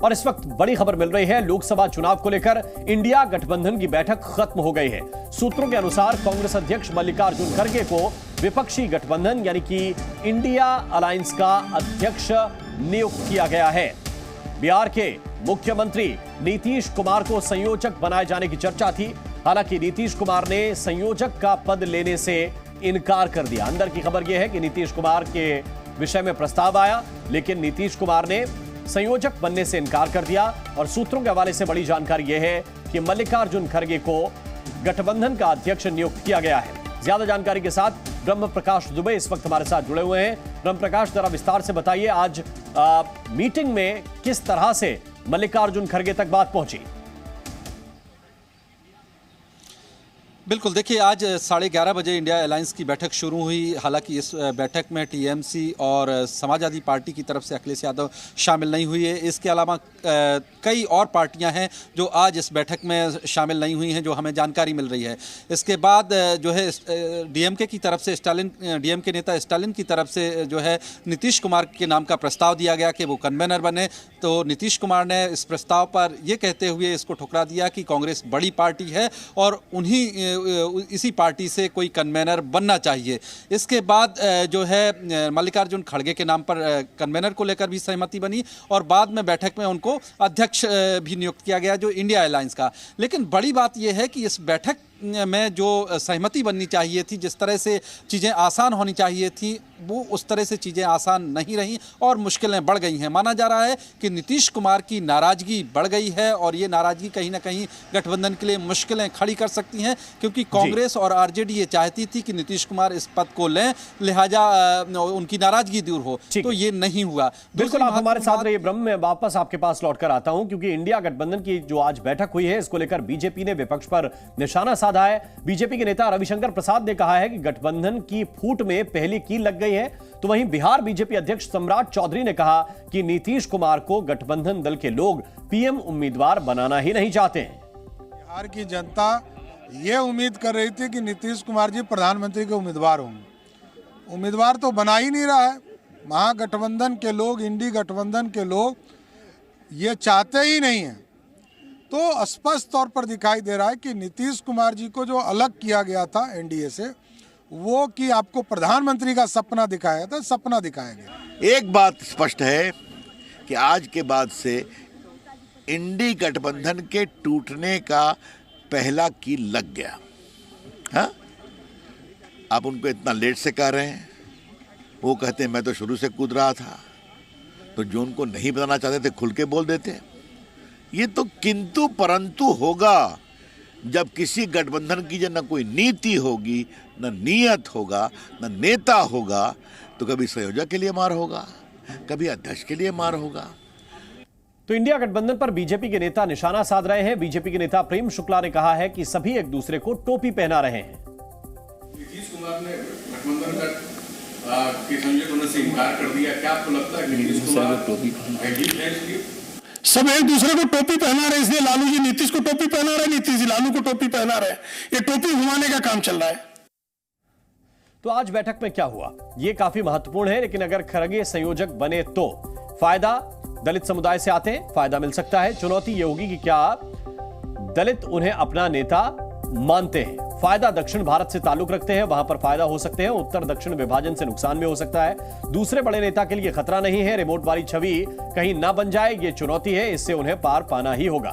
और इस वक्त बड़ी खबर मिल रही है, लोकसभा चुनाव को लेकर इंडिया गठबंधन की बैठक खत्म हो गई है। सूत्रों के अनुसार कांग्रेस अध्यक्ष मल्लिकार्जुन खड़गे को विपक्षी गठबंधन यानी कि इंडिया अलायंस का अध्यक्ष नियुक्त किया गया है। बिहार के मुख्यमंत्री नीतीश कुमार को संयोजक बनाए जाने की चर्चा थी। हालांकि नीतीश कुमार ने संयोजक का पद लेने से इनकार कर दिया। अंदर की खबर यह है कि नीतीश कुमार के विषय में प्रस्ताव आया, लेकिन नीतीश कुमार ने संयोजक बनने से इनकार कर दिया। और सूत्रों के हवाले से बड़ी जानकारी यह है कि मल्लिकार्जुन खड़गे को गठबंधन का अध्यक्ष नियुक्त किया गया है। ज्यादा जानकारी के साथ ब्रह्म प्रकाश दुबे इस वक्त हमारे साथ जुड़े हुए हैं। ब्रह्म प्रकाश, जरा विस्तार से बताइए, आज मीटिंग में किस तरह से मल्लिकार्जुन खड़गे तक बात पहुंची? बिल्कुल, देखिए आज 11:30 बजे इंडिया अलायंस की बैठक शुरू हुई। हालांकि इस बैठक में टीएमसी और समाजवादी पार्टी की तरफ से अखिलेश यादव शामिल नहीं हुई है। इसके अलावा कई और पार्टियां हैं जो आज इस बैठक में शामिल नहीं हुई हैं, जो हमें जानकारी मिल रही है। इसके बाद जो है डीएमके की तरफ से डीएमके नेता स्टालिन की तरफ से जो है नीतीश कुमार के नाम का प्रस्ताव दिया गया कि वो कन्वेनर बने। तो नीतीश कुमार ने इस प्रस्ताव पर यह कहते हुए इसको ठुकरा दिया कि कांग्रेस बड़ी पार्टी है और इसी पार्टी से कोई कन्वेनर बनना चाहिए। इसके बाद जो है मल्लिकार्जुन खड़गे के नाम पर कन्वेनर को लेकर भी सहमति बनी और बाद में बैठक में उनको अध्यक्ष भी नियुक्त किया गया जो इंडिया अलायंस का। लेकिन बड़ी बात यह है कि इस बैठक में जो सहमति बननी चाहिए थी, जिस तरह से चीज़ें आसान होनी चाहिए थी, वो उस तरह से चीज़ें आसान नहीं रहीं और मुश्किलें बढ़ गई हैं। माना जा रहा है कि नीतीश कुमार की नाराज़गी बढ़ गई है और ये नाराज़गी कहीं ना कहीं गठबंधन के लिए मुश्किलें खड़ी कर सकती हैं, क्योंकि कांग्रेस और आरजेडी ये चाहती थी कि नीतीश कुमार इस पद को लें, लिहाजा उनकी नाराज़गी दूर हो, तो ये नहीं हुआ। बिल्कुल, आप हमारे साथ रहिए ब्रह्म। मैं वापस आपके पास लौट कर आता हूं, क्योंकि इंडिया गठबंधन की जो आज बैठक हुई है, इसको लेकर बीजेपी ने विपक्ष पर निशाना साधा है। बीजेपी के नेता रविशंकर प्रसाद ने कहा है कि गठबंधन की फूट में पहली कील लग गई है। तो वहीं बिहार बीजेपी अध्यक्ष सम्राट चौधरी ने कहा कि नीतीश कुमार को गठबंधन दल के लोग पीएम उम्मीदवार बनाना ही नहीं चाहते हैं। बिहार की जनता यह उम्मीद कर रही थी कि नीतीश कुमार जी प्रधानमंत्री के उम्मीदवार होंगे। उम्मीदवार तो बना ही नहीं रहा है। महागठबंधन के लोग, इंडी गठबंधन के लोग ये चाहते ही नहीं हैं। तो स्पष्ट तौर पर दिखाई दे रहा है कि नीतीश कुमार जी को जो अलग किया गया था एनडीए से, वो कि आपको प्रधानमंत्री का सपना दिखाया था, सपना दिखाया गया। एक बात स्पष्ट है कि आज के बाद से इंडी गठबंधन के टूटने का पहला कील लग गया। हाँ, आप उनको इतना लेट से कह रहे हैं। वो कहते हैं मैं तो शुरू से कूद रहा था। तो जो उनको नहीं बताना चाहते थे खुल के बोल देते। ये तो किंतु परंतु होगा जब किसी गठबंधन की जो न कोई नीति होगी, न नियत होगा, न नेता होगा, तो कभी संयोजक के लिए मार होगा, कभी अध्यक्ष के लिए मार होगा। तो इंडिया गठबंधन पर बीजेपी के नेता निशाना साध रहे हैं। बीजेपी के नेता प्रेम शुक्ला ने कहा है कि सभी एक दूसरे को टोपी पहना रहे हैं। नीतीश कुमार ने गठबंधन के संयोजक होने से इनकार कर दिया। क्या आपको लगता है कि नीतीश कुमार सब एक दूसरे को टोपी पहना रहे, इसलिए लालू जी नीतीश को टोपी पहना रहे, नीतीश जी लालू को टोपी पहना रहे। ये टोपी घुमाने का काम चल रहा है। तो आज बैठक में क्या हुआ, ये काफी महत्वपूर्ण है। लेकिन अगर खड़गे संयोजक बने तो फायदा दलित समुदाय से आते हैं, फायदा मिल सकता है। चुनौती यह होगी कि क्या दलित उन्हें अपना नेता मानते हैं। फायदा दक्षिण भारत से ताल्लुक रखते हैं, वहां पर फायदा हो सकते हैं। उत्तर दक्षिण विभाजन से नुकसान भी हो सकता है। दूसरे बड़े नेता के लिए खतरा नहीं है। रिमोट वाली छवि कहीं ना बन जाए, यह चुनौती है। इससे उन्हें पार पाना ही होगा।